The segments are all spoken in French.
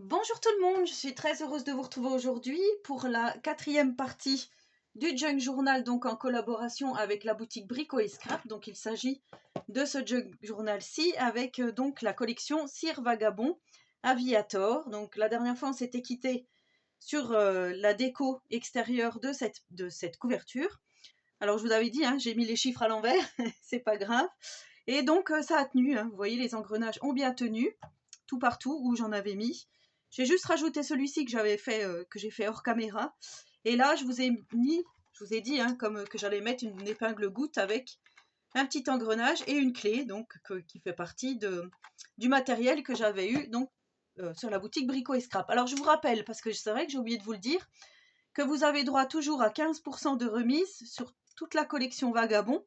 Bonjour tout le monde, je suis très heureuse de vous retrouver aujourd'hui pour la 4e partie du Junk Journal, donc en collaboration avec la boutique Brico et Scrap. Donc il s'agit de ce Junk Journal-ci avec donc la collection Cire Vagabond Aviator. Donc la dernière fois on s'était quitté sur la déco extérieure de cette couverture. Alors je vous avais dit, hein, j'ai mis les chiffres à l'envers, c'est pas grave. Et donc ça a tenu, hein. Vous voyez, les engrenages ont bien tenu, tout partout où j'en avais mis. J'ai juste rajouté celui-ci que j'ai fait hors caméra. Et là, je vous ai dit, hein, que j'allais mettre une épingle goutte avec un petit engrenage et une clé, donc qui fait partie du matériel que j'avais eu donc sur la boutique Brico et Scrap. Alors je vous rappelle, parce que c'est vrai que j'ai oublié de vous le dire, que vous avez droit toujours à 15% de remise sur toute la collection Vagabond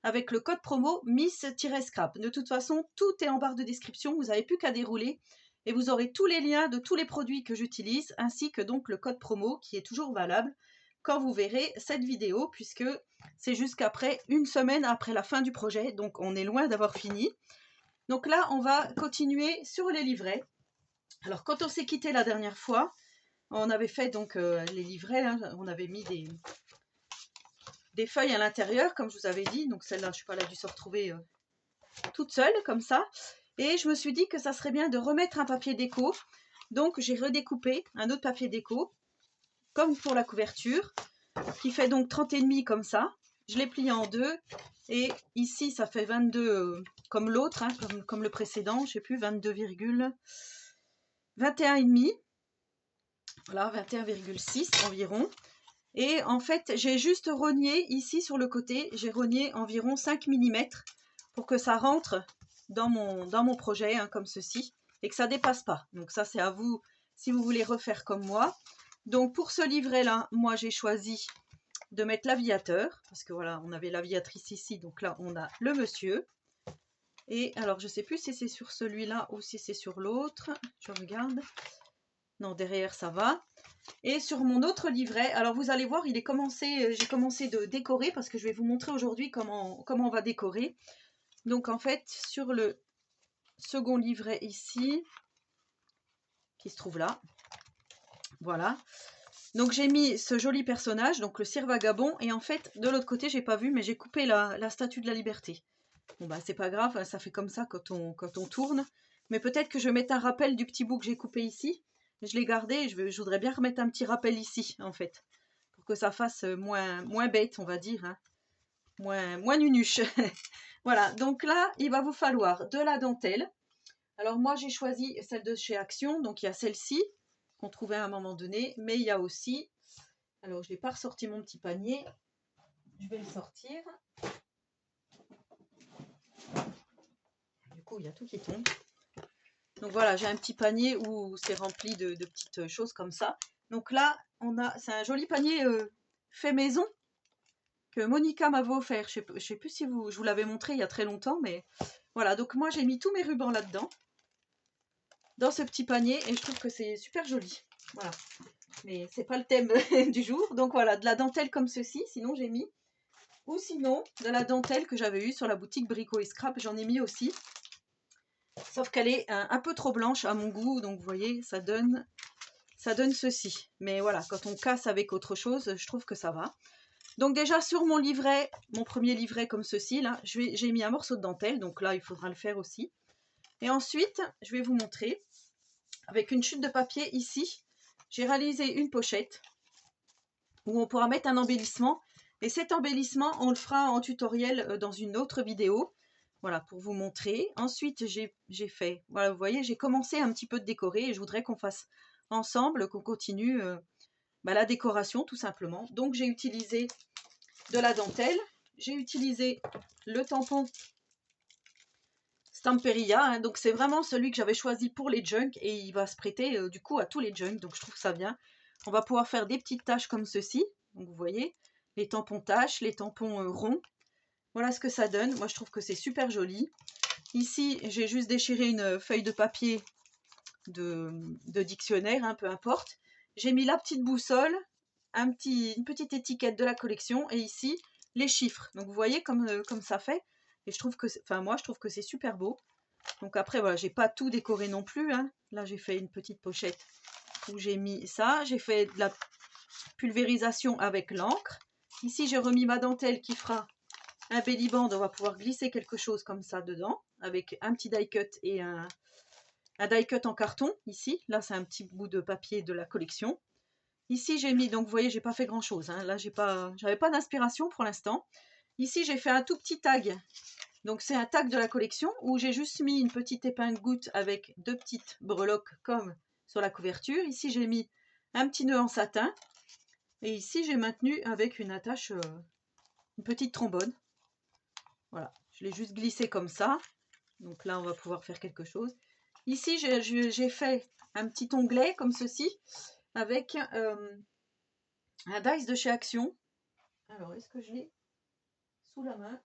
avec le code promo Miss-Scrap. De toute façon, tout est en barre de description, vous n'avez plus qu'à dérouler et vous aurez tous les liens de tous les produits que j'utilise, ainsi que donc le code promo qui est toujours valable quand vous verrez cette vidéo, puisque c'est jusqu'après une semaine après la fin du projet, donc on est loin d'avoir fini. Donc là, on va continuer sur les livrets. Alors quand on s'est quitté la dernière fois, on avait fait donc les livrets, hein, on avait mis des feuilles à l'intérieur, comme je vous avais dit. Donc celle-là, je sais pas, elle a dû se retrouver toute seule, comme ça. Et je me suis dit que ça serait bien de remettre un papier déco. Donc j'ai redécoupé un autre papier déco, comme pour la couverture, qui fait donc 30,5 comme ça. Je l'ai plié en deux. Et ici, ça fait 22 comme l'autre, hein, comme le précédent. Je sais plus, 21,5. Voilà, 21,6 environ. Et en fait, j'ai juste rogné ici sur le côté, j'ai rogné environ 5 mm pour que ça rentre dans mon projet, hein, comme ceci, et que ça dépasse pas. Donc ça, c'est à vous si vous voulez refaire comme moi. Donc pour ce livret-là, moi j'ai choisi de mettre l'aviateur, parce que voilà, on avait l'aviatrice ici, donc là on a le monsieur. Et alors je sais plus si c'est sur celui-là ou si c'est sur l'autre, je regarde. Non, derrière ça va. Et sur mon autre livret, alors vous allez voir, j'ai commencé de décorer parce que je vais vous montrer aujourd'hui comment on va décorer. Donc en fait, sur le second livret ici, qui se trouve là, voilà. Donc j'ai mis ce joli personnage, donc le Cire Vagabond, et en fait, de l'autre côté, j'ai pas vu, mais j'ai coupé la Statue de la Liberté. Bon bah c'est pas grave, ça fait comme ça quand on tourne. Mais peut-être que je vais mettre un rappel du petit bout que j'ai coupé ici. Je l'ai gardé et je voudrais bien remettre un petit rappel ici, en fait. Pour que ça fasse moins bête, on va dire. Hein. Moins nunuche. Voilà, donc là, il va vous falloir de la dentelle. Alors moi, j'ai choisi celle de chez Action. Donc il y a celle-ci, qu'on trouvait à un moment donné. Mais il y a aussi... Alors, je n'ai pas ressorti mon petit panier. Je vais le sortir. Du coup, il y a tout qui tombe. Donc voilà, j'ai un petit panier où c'est rempli de petites choses comme ça. Donc là, c'est un joli panier fait maison que Monica m'avait offert. Je sais plus si je vous l'avais montré il y a très longtemps, mais voilà. Donc moi, j'ai mis tous mes rubans là-dedans, dans ce petit panier, et je trouve que c'est super joli. Voilà. Mais c'est pas le thème du jour. Donc voilà, de la dentelle comme ceci, sinon j'ai mis. Ou sinon, de la dentelle que j'avais eue sur la boutique Brico et Scrap, j'en ai mis aussi. Sauf qu'elle est un peu trop blanche à mon goût, donc vous voyez, ça donne ceci. Mais voilà, quand on casse avec autre chose, je trouve que ça va. Donc déjà sur mon livret, mon premier livret comme ceci, là, j'ai mis un morceau de dentelle, donc là il faudra le faire aussi. Et ensuite, je vais vous montrer, avec une chute de papier ici, j'ai réalisé une pochette où on pourra mettre un embellissement. Et cet embellissement, on le fera en tutoriel dans une autre vidéo. Voilà, pour vous montrer. Ensuite, j'ai fait, voilà, vous voyez, j'ai commencé un petit peu de décorer et je voudrais qu'on fasse ensemble, qu'on continue la décoration tout simplement. Donc, j'ai utilisé de la dentelle, j'ai utilisé le tampon Stamperia, hein, donc c'est vraiment celui que j'avais choisi pour les junks et il va se prêter du coup à tous les junks, donc je trouve ça bien. On va pouvoir faire des petites taches comme ceci, donc vous voyez, les tampons taches, les tampons ronds. Voilà ce que ça donne, moi je trouve que c'est super joli. Ici, j'ai juste déchiré une feuille de papier de dictionnaire, hein, peu importe. J'ai mis la petite boussole, une petite étiquette de la collection, et ici, les chiffres. Donc vous voyez comme ça fait. Et je trouve que, moi je trouve que c'est super beau. Donc après, voilà, j'ai pas tout décoré non plus, hein. Là, j'ai fait une petite pochette où j'ai mis ça. J'ai fait de la pulvérisation avec l'encre. Ici, j'ai remis ma dentelle qui fera un belly band. On va pouvoir glisser quelque chose comme ça dedans avec un petit die cut et un die cut en carton. Ici, là, c'est un petit bout de papier de la collection. Ici, j'ai mis, donc vous voyez, j'ai pas fait grand chose. Hein. Là, j'avais pas d'inspiration pour l'instant. Ici, j'ai fait un tout petit tag. Donc, c'est un tag de la collection où j'ai juste mis une petite épingle goutte avec 2 petites breloques comme sur la couverture. Ici, j'ai mis un petit nœud en satin. Et ici, j'ai maintenu avec une attache, une petite trombone. Voilà, je l'ai juste glissé comme ça. Donc là, on va pouvoir faire quelque chose. Ici, j'ai fait un petit onglet comme ceci avec un dice de chez Action. Alors, est-ce que je l'ai sous la main?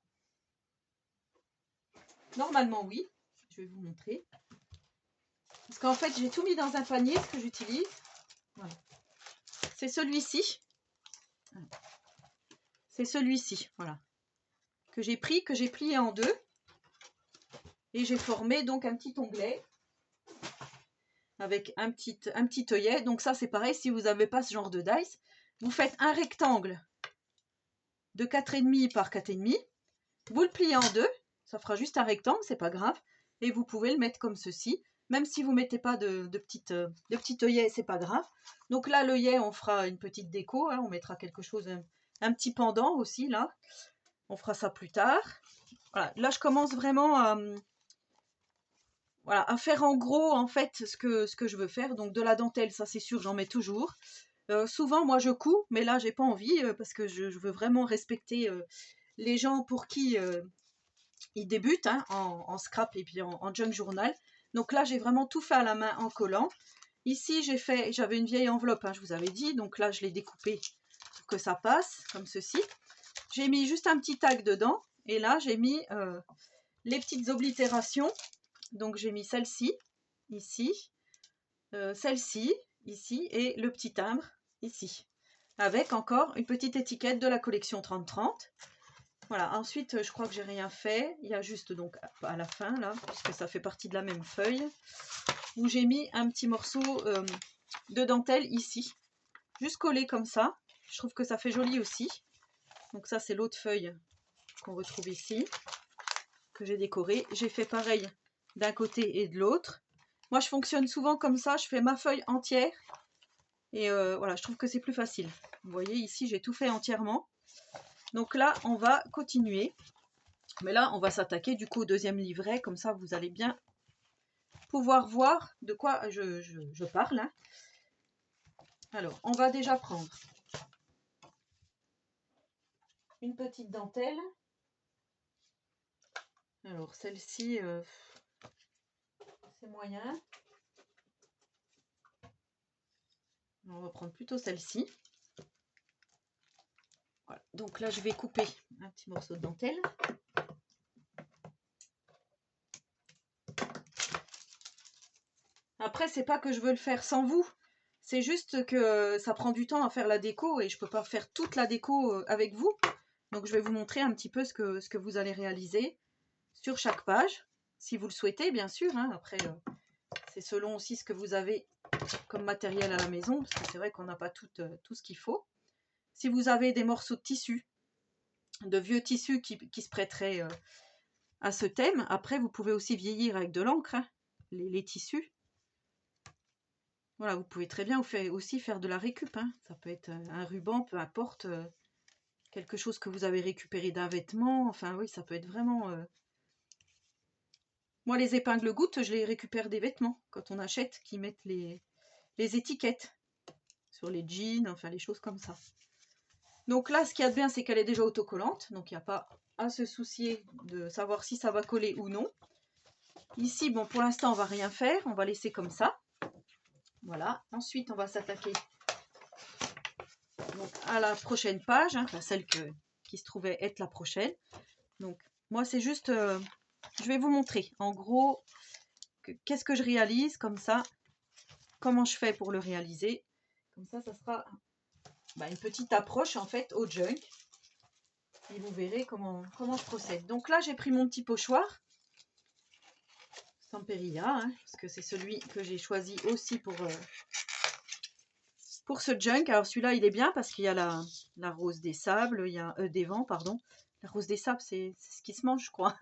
Normalement, oui. Je vais vous montrer. Parce qu'en fait, j'ai tout mis dans un panier, ce que j'utilise. Voilà. C'est celui-ci. C'est celui-ci, voilà. Que j'ai pris, que j'ai plié en deux. Et j'ai formé donc un petit onglet avec un petit œillet. Donc ça, c'est pareil, si vous n'avez pas ce genre de dice, vous faites un rectangle de 4,5 par 4,5. Vous le pliez en deux, ça fera juste un rectangle, c'est pas grave. Et vous pouvez le mettre comme ceci. Même si vous ne mettez pas de petit œillet, c'est pas grave. Donc là, l'œillet, on fera une petite déco. Hein, on mettra quelque chose, un petit pendant aussi, là. On fera ça plus tard. Voilà, là, je commence vraiment à faire en gros, en fait, ce que je veux faire. Donc de la dentelle, ça c'est sûr, j'en mets toujours. Souvent, moi, je couds, mais là, j'ai pas envie parce que je veux vraiment respecter les gens pour qui ils débutent hein, en scrap et puis en junk journal. Donc là, j'ai vraiment tout fait à la main en collant. Ici, j'avais une vieille enveloppe, hein, je vous avais dit. Donc là, je l'ai découpée pour que ça passe, comme ceci. J'ai mis juste un petit tag dedans. Et là, j'ai mis les petites oblitérations. Donc, j'ai mis celle-ci, ici. Celle-ci, ici. Et le petit timbre, ici. Avec encore une petite étiquette de la collection 30-30. Voilà, ensuite, je crois que j'ai rien fait. Il y a juste donc à la fin, là, puisque ça fait partie de la même feuille, où j'ai mis un petit morceau de dentelle ici. Juste collé comme ça. Je trouve que ça fait joli aussi. Donc ça, c'est l'autre feuille qu'on retrouve ici, que j'ai décorée. J'ai fait pareil d'un côté et de l'autre. Moi, je fonctionne souvent comme ça. Je fais ma feuille entière. Et voilà, je trouve que c'est plus facile. Vous voyez, ici, j'ai tout fait entièrement. Donc là, on va continuer. Mais là, on va s'attaquer du coup au deuxième livret. Comme ça, vous allez bien pouvoir voir de quoi je parle. Hein. Alors, on va déjà prendre une petite dentelle. Alors, celle-ci, c'est moyen. On va prendre plutôt celle-ci. Voilà. Donc là, je vais couper un petit morceau de dentelle. Après, c'est pas que je veux le faire sans vous. C'est juste que ça prend du temps à faire la déco et je peux pas faire toute la déco avec vous. Donc, je vais vous montrer un petit peu ce que vous allez réaliser sur chaque page, si vous le souhaitez, bien sûr. Hein. Après, c'est selon aussi ce que vous avez comme matériel à la maison, parce que c'est vrai qu'on n'a pas tout ce qu'il faut. Si vous avez des morceaux de tissu, de vieux tissus qui se prêteraient à ce thème, après, vous pouvez aussi vieillir avec de l'encre, hein, les tissus. Voilà, vous pouvez très bien aussi faire de la récup. Hein. Ça peut être un ruban, peu importe, quelque chose que vous avez récupéré d'un vêtement. Enfin, oui, ça peut être vraiment... Moi, les épingles gouttes, je les récupère des vêtements quand on achète, qui mettent les étiquettes sur les jeans, enfin les choses comme ça. Donc là, ce qu'il y a de bien, c'est qu'elle est déjà autocollante. Donc, il n'y a pas à se soucier de savoir si ça va coller ou non. Ici, bon, pour l'instant, on va rien faire. On va laisser comme ça. Voilà. Ensuite, on va s'attaquer à la prochaine page, hein, celle qui se trouvait être la prochaine. Donc, moi, c'est juste... je vais vous montrer, en gros, qu'est-ce que je réalise, comme ça, comment je fais pour le réaliser. Comme ça sera une petite approche, en fait, au junk. Et vous verrez comment je procède. Donc là, j'ai pris mon petit pochoir. Stamperia, hein, parce que c'est celui que j'ai choisi aussi pour ce junk. Alors celui-là, il est bien parce qu'il y a la rose des sables, il y a des vents, pardon. La rose des sables, c'est ce qui se mange, je crois.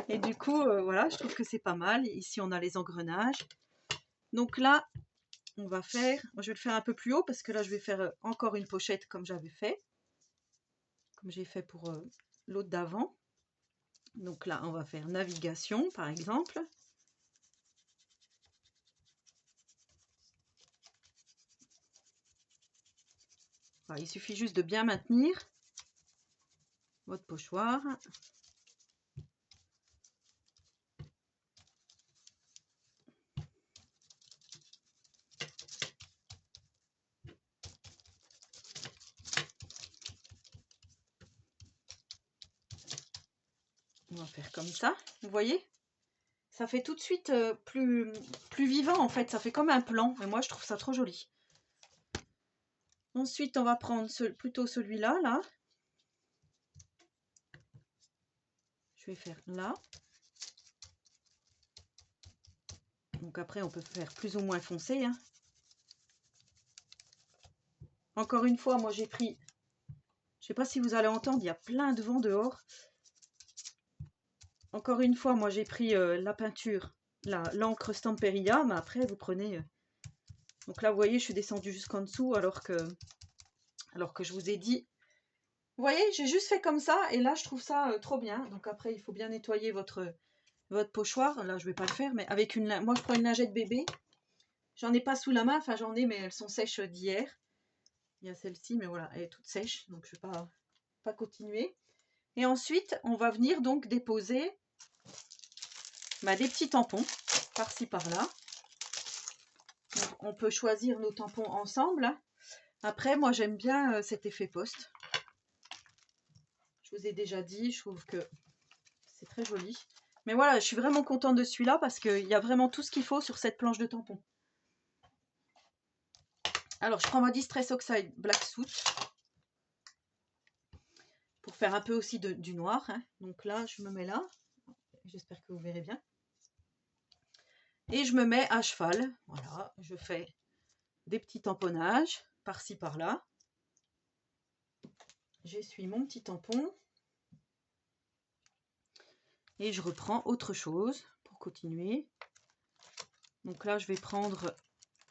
Et du coup, voilà, je trouve que c'est pas mal. Ici, on a les engrenages. Donc là, on va faire, moi je vais le faire un peu plus haut parce que là, je vais faire encore une pochette comme j'avais fait. Comme j'ai fait pour l'autre d'avant. Donc là, on va faire navigation, par exemple. Voilà, il suffit juste de bien maintenir votre pochoir. On va faire comme ça, vous voyez? Ça fait tout de suite plus vivant en fait, ça fait comme un plan. Et moi je trouve ça trop joli. Ensuite on va prendre plutôt celui-là, là. Je vais faire là. Donc après on peut faire plus ou moins foncé, hein. Encore une fois, moi j'ai pris, je sais pas si vous allez entendre, il y a plein de vent dehors. Encore une fois, moi j'ai pris la peinture, l'encre Stamperia, mais après vous prenez... Donc là vous voyez, je suis descendue jusqu'en dessous alors que je vous ai dit... Vous voyez, j'ai juste fait comme ça et là je trouve ça trop bien. Donc après il faut bien nettoyer votre pochoir. Là je vais pas le faire, mais avec moi je prends une lingette bébé. J'en ai pas sous la main, enfin j'en ai mais elles sont sèches d'hier. Il y a celle-ci mais voilà, elle est toute sèche donc je vais pas continuer. Et ensuite on va venir donc déposer des petits tampons par-ci par-là. On peut choisir nos tampons ensemble. Après moi j'aime bien cet effet poste. Je vous ai déjà dit, je trouve que c'est très joli. Mais voilà, je suis vraiment contente de celui-là parce qu'il y a vraiment tout ce qu'il faut sur cette planche de tampons. Alors, je prends ma Distress Oxide Black Suit pour faire un peu aussi du noir, hein. Donc là, je me mets là. J'espère que vous verrez bien. Et je me mets à cheval. Voilà, je fais des petits tamponnages par-ci, par-là. J'essuie mon petit tampon. Et je reprends autre chose pour continuer. Donc là, je vais prendre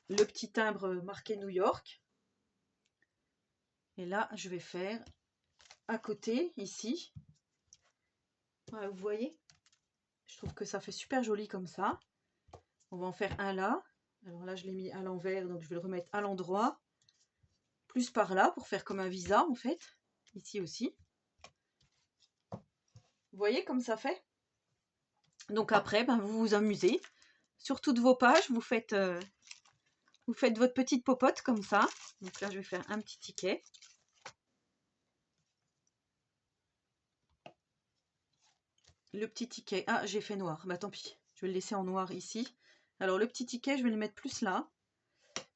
le petit timbre marqué New York. Et là, je vais faire à côté, ici. Voilà, vous voyez? Je trouve que ça fait super joli comme ça. On va en faire un là. Alors là, je l'ai mis à l'envers, donc je vais le remettre à l'endroit. Plus par là, pour faire comme un visa, en fait. Ici aussi. Vous voyez comme ça fait? Donc après, vous vous amusez. Sur toutes vos pages, vous faites votre petite popote comme ça. Donc là, je vais faire un petit ticket. Le petit ticket. Ah, j'ai fait noir. Bah tant pis. Je vais le laisser en noir ici. Alors le petit ticket, je vais le mettre plus là.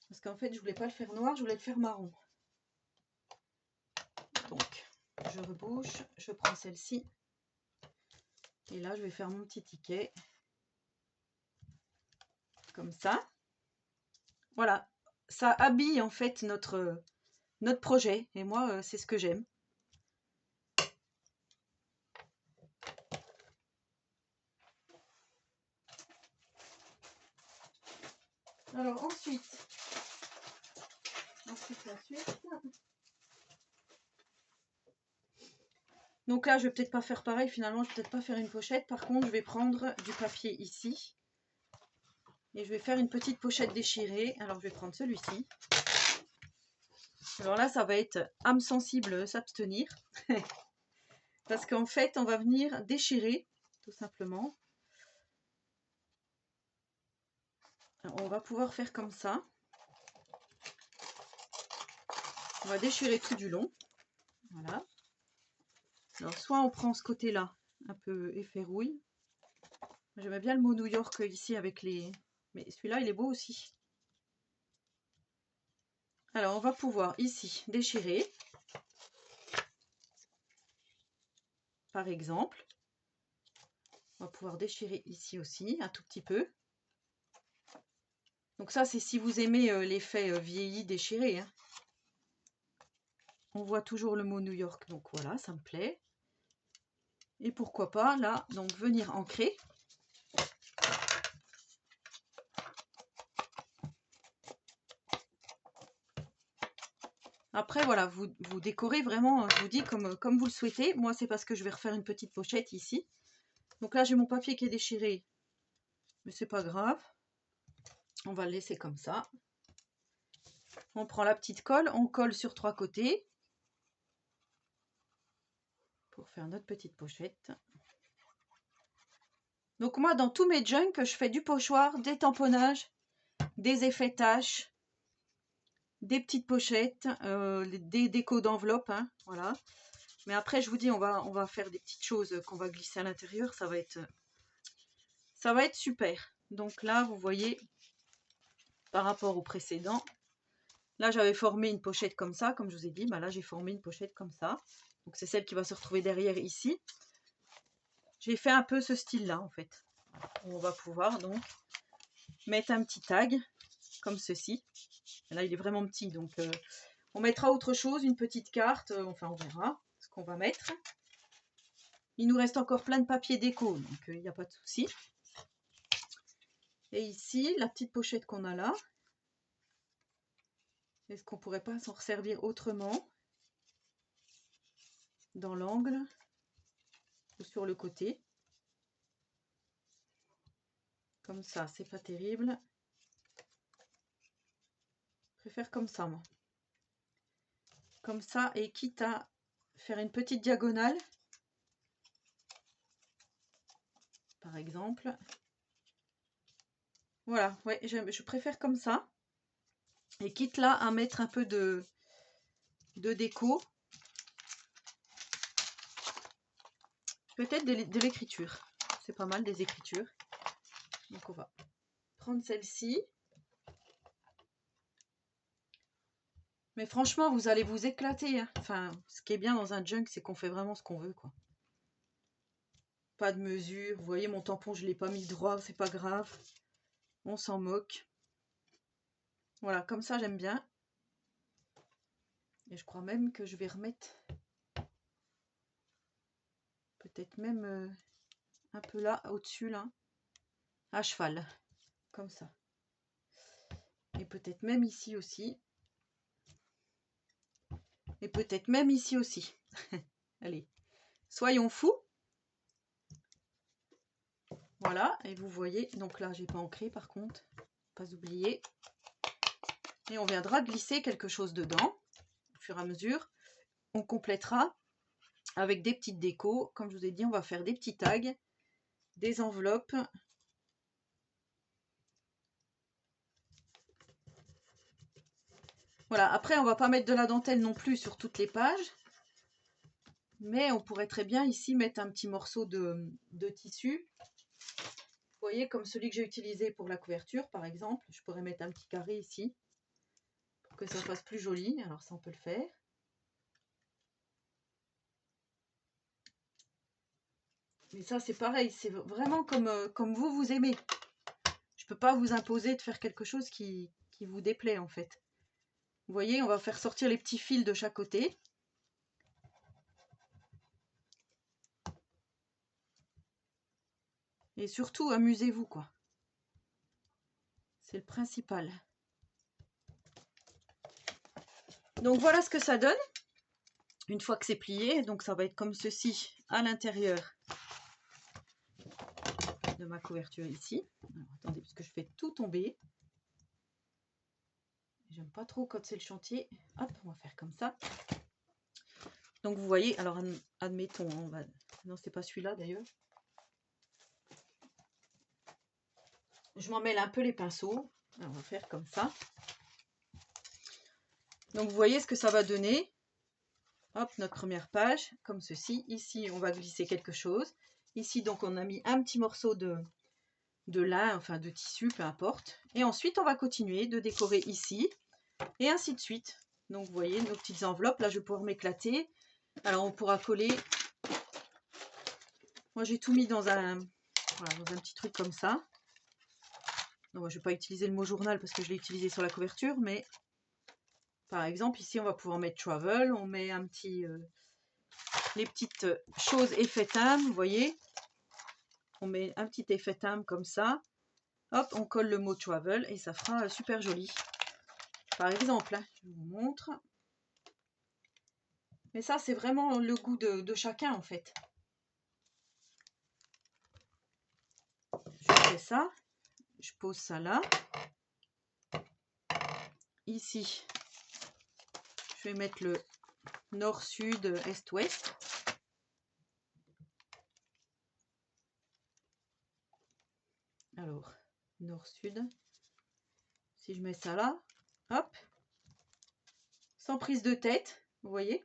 Parce qu'en fait, je voulais pas le faire noir, je voulais le faire marron. Donc, je rebouche. Je prends celle-ci. Et là, je vais faire mon petit ticket. Comme ça. Voilà. Ça habille en fait notre projet. Et moi, c'est ce que j'aime. Alors ensuite la suite. Donc là, je vais peut-être pas faire pareil. Finalement, je vais peut-être pas faire une pochette. Par contre, je vais prendre du papier ici. Et je vais faire une petite pochette déchirée. Alors, je vais prendre celui-ci. Alors là, ça va être âme sensible, s'abstenir. Parce qu'en fait, on va venir déchirer, tout simplement. Alors, on va pouvoir faire comme ça. On va déchirer tout du long. Voilà. Alors, soit on prend ce côté-là, un peu effet rouille. J'aimais bien le mot New York ici avec les... Mais celui-là, il est beau aussi. Alors, on va pouvoir ici déchirer. Par exemple. On va pouvoir déchirer ici aussi, un tout petit peu. Donc ça, c'est si vous aimez l'effet vieilli déchiré, hein. On voit toujours le mot New York, donc voilà, ça me plaît. Et pourquoi pas, là, donc venir ancrer. Après, voilà, vous décorez vraiment, je vous dis, comme vous le souhaitez. Moi, c'est parce que je vais refaire une petite pochette ici. Donc là, j'ai mon papier qui est déchiré, mais c'est pas grave. On va le laisser comme ça. On prend la petite colle, on colle sur 3 côtés pour faire notre petite pochette. Donc moi, dans tous mes junks, je fais du pochoir, des tamponnages, des effets taches, des petites pochettes, des décos d'enveloppe, hein, voilà. Mais après, je vous dis, on va faire des petites choses qu'on va glisser à l'intérieur. Ça va être super. Donc là, vous voyez, par rapport au précédent, là, j'avais formé une pochette comme ça, comme je vous ai dit. Bah là, j'ai formé une pochette comme ça. Donc c'est celle qui va se retrouver derrière ici. J'ai fait un peu ce style-là, en fait. On va pouvoir donc mettre un petit tag, comme ceci. Et là, il est vraiment petit, donc on mettra autre chose, une petite carte. Enfin, on verra ce qu'on va mettre. Il nous reste encore plein de papier déco, donc il n'y a pas de souci. Et ici, la petite pochette qu'on a là. Est-ce qu'on pourrait pas s'en resservir autrement? Dans l'angle ou sur le côté. Comme ça, c'est pas terrible. Je préfère comme ça, moi. Comme ça, et quitte à faire une petite diagonale. Par exemple. Voilà, ouais, je préfère comme ça. Et quitte là à mettre un peu de déco. Peut-être de l'écriture. C'est pas mal des écritures. Donc on va prendre celle-ci. Mais franchement, vous allez vous éclater, hein. Enfin, ce qui est bien dans un junk, c'est qu'on fait vraiment ce qu'on veut, quoi. Pas de mesure. Vous voyez, mon tampon, je ne l'ai pas mis droit, c'est pas grave. On s'en moque. Voilà, comme ça, j'aime bien. Et je crois même que je vais remettre peut-être même un peu là, au-dessus, là, à cheval. Comme ça. Et peut-être même ici aussi. Et peut-être même ici aussi. Allez, soyons fous. Voilà, et vous voyez, donc là, j'ai pas ancré par contre. Pas oublier. Et on viendra glisser quelque chose dedans. Au fur et à mesure, on complétera avec des petites décos. Comme je vous ai dit, on va faire des petits tags, des enveloppes. Voilà, après, on va pas mettre de la dentelle non plus sur toutes les pages. Mais on pourrait très bien ici mettre un petit morceau de tissu. Vous voyez, comme celui que j'ai utilisé pour la couverture, par exemple. Je pourrais mettre un petit carré ici, pour que ça fasse plus joli. Alors ça, on peut le faire. Mais ça, c'est pareil. C'est vraiment comme vous aimez. Je ne peux pas vous imposer de faire quelque chose qui vous déplaît, en fait. Vous voyez, on va faire sortir les petits fils de chaque côté. Et surtout, amusez-vous, quoi. C'est le principal. Donc voilà ce que ça donne. Une fois que c'est plié, donc ça va être comme ceci à l'intérieur de ma couverture ici. Alors, attendez, parce que je fais tout tomber. J'aime pas trop quand c'est le chantier. Hop, on va faire comme ça. Donc vous voyez, alors admettons, on va... non, c'est pas celui-là d'ailleurs. Je m'en mêle un peu les pinceaux. Alors, on va faire comme ça. Donc vous voyez ce que ça va donner. Hop, notre première page, comme ceci. Ici, on va glisser quelque chose. Ici, donc, on a mis un petit morceau de lin, enfin de tissu, peu importe. Et ensuite, on va continuer de décorer ici. Et ainsi de suite. Donc, vous voyez, nos petites enveloppes. Là, je vais pouvoir m'éclater. Alors, on pourra coller. Moi, j'ai tout mis dans un Voilà, dans un petit truc comme ça. Donc, je ne vais pas utiliser le mot journal parce que je l'ai utilisé sur la couverture, mais par exemple, ici, on va pouvoir mettre travel. On met un petit... les petites choses effet time, vous voyez. On met un petit effet time comme ça. Hop, on colle le mot travel et ça fera super joli. Par exemple, hein, je vous montre. Mais ça, c'est vraiment le goût de chacun, en fait. Je fais ça. Je pose ça là. Ici, je vais mettre le nord-sud, est-ouest. Alors, nord-sud. Si je mets ça là, hop. Sans prise de tête, vous voyez.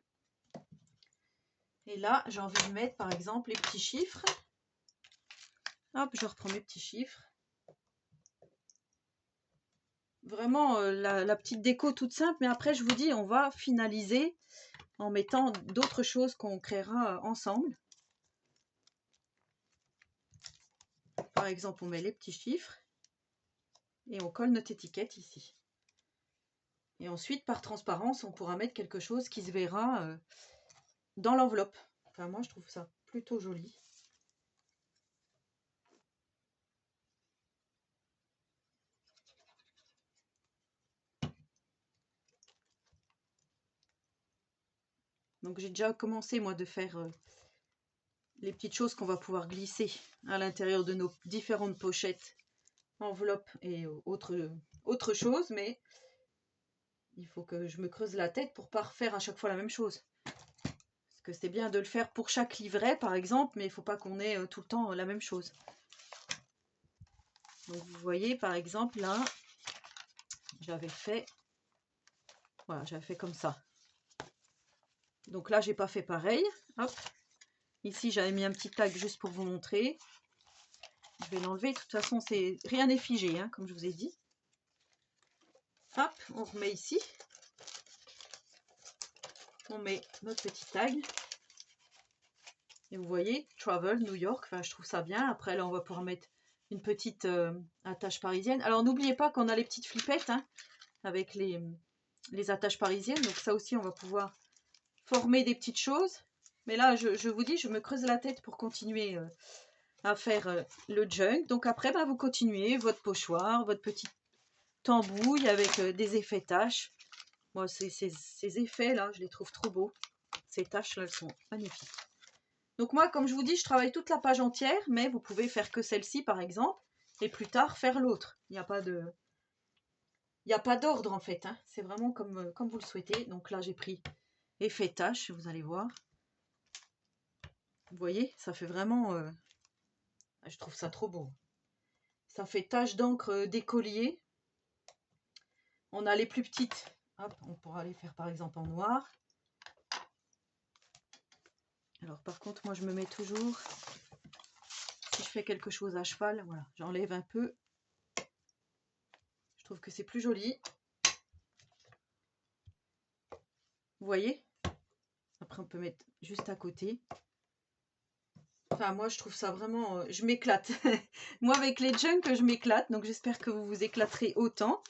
Et là, j'ai envie de mettre, par exemple, les petits chiffres. Hop, je reprends mes petits chiffres. Vraiment la petite déco toute simple, mais après je vous dis, on va finaliser en mettant d'autres choses qu'on créera ensemble. Par exemple, on met les petits chiffres et on colle notre étiquette ici. Et ensuite, par transparence, on pourra mettre quelque chose qui se verra dans l'enveloppe. Enfin, moi, je trouve ça plutôt joli. Donc, j'ai déjà commencé, moi, de faire les petites choses qu'on va pouvoir glisser à l'intérieur de nos différentes pochettes, enveloppes et autre chose, mais il faut que je me creuse la tête pour pas refaire à chaque fois la même chose. Parce que c'est bien de le faire pour chaque livret, par exemple, mais il ne faut pas qu'on ait tout le temps la même chose. Donc, vous voyez, par exemple, là, j'avais fait, voilà, j'avais fait comme ça. Donc là, j'ai pas fait pareil. Hop. Ici, j'avais mis un petit tag juste pour vous montrer. Je vais l'enlever. De toute façon, rien n'est figé, hein, comme je vous ai dit. Hop, on remet ici. On met notre petit tag. Et vous voyez, Travel, New York. Enfin, je trouve ça bien. Après, là, on va pouvoir mettre une petite attache parisienne. Alors, n'oubliez pas qu'on a les petites flippettes, hein, avec les attaches parisiennes. Donc, ça aussi, on va pouvoir former des petites choses. Mais là, je vous dis, je me creuse la tête pour continuer à faire le junk. Donc après, bah, vous continuez votre pochoir, votre petite tambouille avec des effets taches. Moi, ces effets-là, je les trouve trop beaux. Ces taches-là, elles sont magnifiques. Donc moi, comme je vous dis, je travaille toute la page entière, mais vous pouvez faire que celle-ci, par exemple, et plus tard, faire l'autre. Il n'y a pas de... Il n'y a pas d'ordre, en fait. Hein. C'est vraiment comme vous le souhaitez. Donc là, j'ai pris effet tache, vous allez voir. Vous voyez, ça fait vraiment... je trouve ça trop beau. Ça fait tache d'encre d'écolier. On a les plus petites. Hop, on pourra les faire par exemple en noir. Alors par contre, moi je me mets toujours, si je fais quelque chose à cheval, voilà, j'enlève un peu. Je trouve que c'est plus joli. Vous voyez? Après on peut mettre juste à côté. Enfin moi je trouve ça vraiment, je m'éclate. Moi avec les junk je m'éclate, donc j'espère que vous vous éclaterez autant.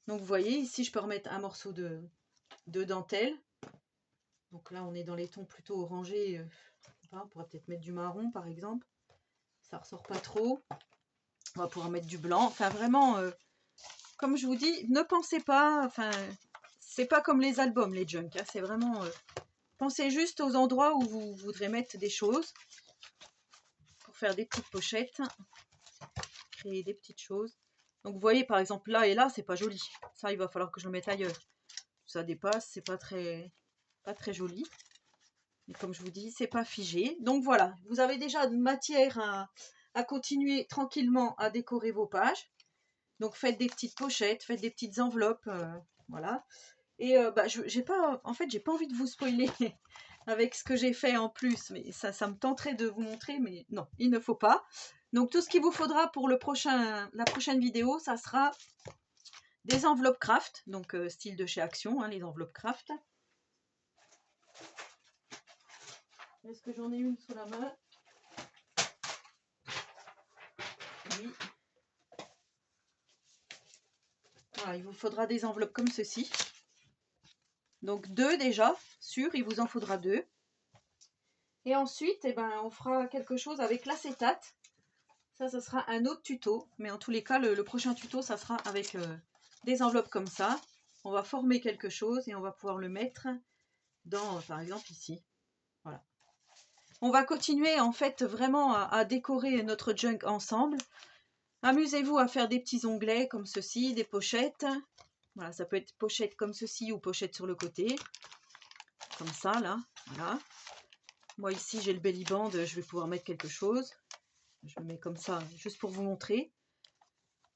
Donc vous voyez ici je peux remettre un morceau de dentelle. Donc là on est dans les tons plutôt orangés. On pourrait peut-être mettre du marron par exemple. Ça ressort pas trop. On va pouvoir mettre du blanc. Enfin vraiment, comme je vous dis, ne pensez pas, enfin c'est pas comme les albums les junk. Hein, c'est vraiment, pensez juste aux endroits où vous voudrez mettre des choses. Pour faire des petites pochettes. Créer des petites choses. Donc vous voyez par exemple là et là c'est pas joli. Ça il va falloir que je le mette ailleurs. Ça dépasse, c'est pas très joli. Et comme je vous dis, c'est pas figé. Donc voilà, vous avez déjà de matière à continuer tranquillement à décorer vos pages. Donc faites des petites pochettes, faites des petites enveloppes, voilà. Et bah, j'ai pas envie de vous spoiler avec ce que j'ai fait en plus, mais ça me tenterait de vous montrer, mais non, il ne faut pas. Donc tout ce qu'il vous faudra pour la prochaine vidéo, ça sera des enveloppes craft, donc style de chez Action, hein, les enveloppes craft. Est-ce que j'en ai une sous la main? aujourd'hui. Voilà, il vous faudra des enveloppes comme ceci. Donc 2 déjà, sûr, il vous en faudra 2. Et ensuite, eh ben, on fera quelque chose avec l'acétate. Ça sera un autre tuto. Mais en tous les cas, le prochain tuto, ça sera avec des enveloppes comme ça. On va former quelque chose et on va pouvoir le mettre dans, par exemple, ici. Voilà. On va continuer en fait vraiment à décorer notre junk ensemble. Amusez-vous à faire des petits onglets comme ceci, des pochettes. Voilà, ça peut être pochette comme ceci ou pochette sur le côté. Comme ça, là. Voilà. Moi, ici, j'ai le belly band. Je vais pouvoir mettre quelque chose. Je le mets comme ça, juste pour vous montrer.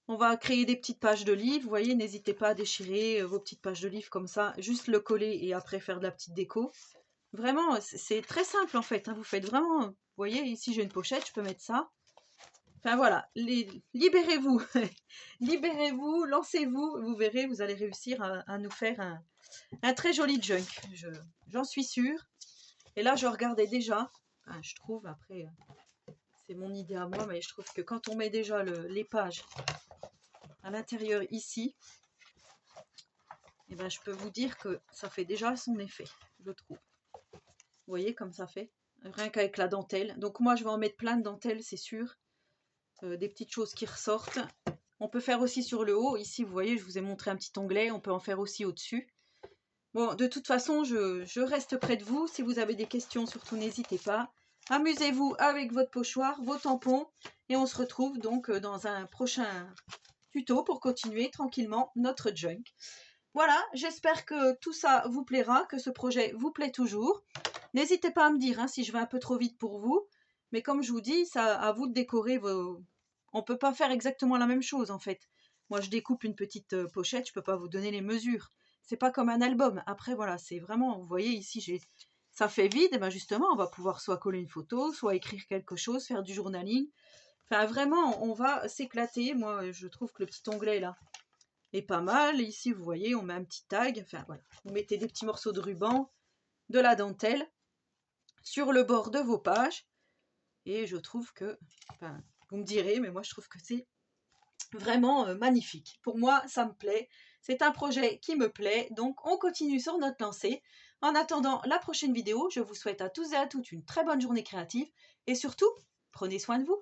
On va créer des petites pages de livres. Vous voyez, n'hésitez pas à déchirer vos petites pages de livres comme ça. Juste le coller et après faire de la petite déco. Vraiment, c'est très simple en fait. Hein. Vous faites vraiment... Vous voyez, ici, j'ai une pochette. Je peux mettre ça. Enfin voilà, libérez-vous, libérez-vous, lancez-vous, vous verrez, vous allez réussir à nous faire un très joli junk, j'en suis sûre. Et là, je regardais déjà, je trouve, après, c'est mon idée à moi, mais je trouve que quand on met déjà les pages à l'intérieur ici, eh ben, je peux vous dire que ça fait déjà son effet, je trouve. Vous voyez comme ça fait, rien qu'avec la dentelle. Donc moi, je vais en mettre plein de dentelles, c'est sûr. Des petites choses qui ressortent. On peut faire aussi sur le haut. Ici, vous voyez, je vous ai montré un petit onglet. On peut en faire aussi au-dessus. Bon, de toute façon, je reste près de vous. Si vous avez des questions, surtout, n'hésitez pas. Amusez-vous avec votre pochoir, vos tampons. Et on se retrouve donc dans un prochain tuto pour continuer tranquillement notre junk. Voilà, j'espère que tout ça vous plaira, que ce projet vous plaît toujours. N'hésitez pas à me dire si je vais un peu trop vite pour vous. Mais comme je vous dis, ça à vous de décorer vos... On ne peut pas faire exactement la même chose en fait. Moi, je découpe une petite pochette, je ne peux pas vous donner les mesures. C'est pas comme un album. Après, voilà, c'est vraiment... Vous voyez, ici, ça fait vide. Et bien justement, on va pouvoir soit coller une photo, soit écrire quelque chose, faire du journaling. Enfin, vraiment, on va s'éclater. Moi, je trouve que le petit onglet, là, est pas mal. Ici, vous voyez, on met un petit tag. Enfin, voilà. Vous mettez des petits morceaux de ruban, de la dentelle sur le bord de vos pages. Et je trouve que, enfin, vous me direz, mais moi je trouve que c'est vraiment magnifique. Pour moi, ça me plaît. C'est un projet qui me plaît. Donc, on continue sur notre lancée. En attendant la prochaine vidéo, je vous souhaite à tous et à toutes une très bonne journée créative. Et surtout, prenez soin de vous.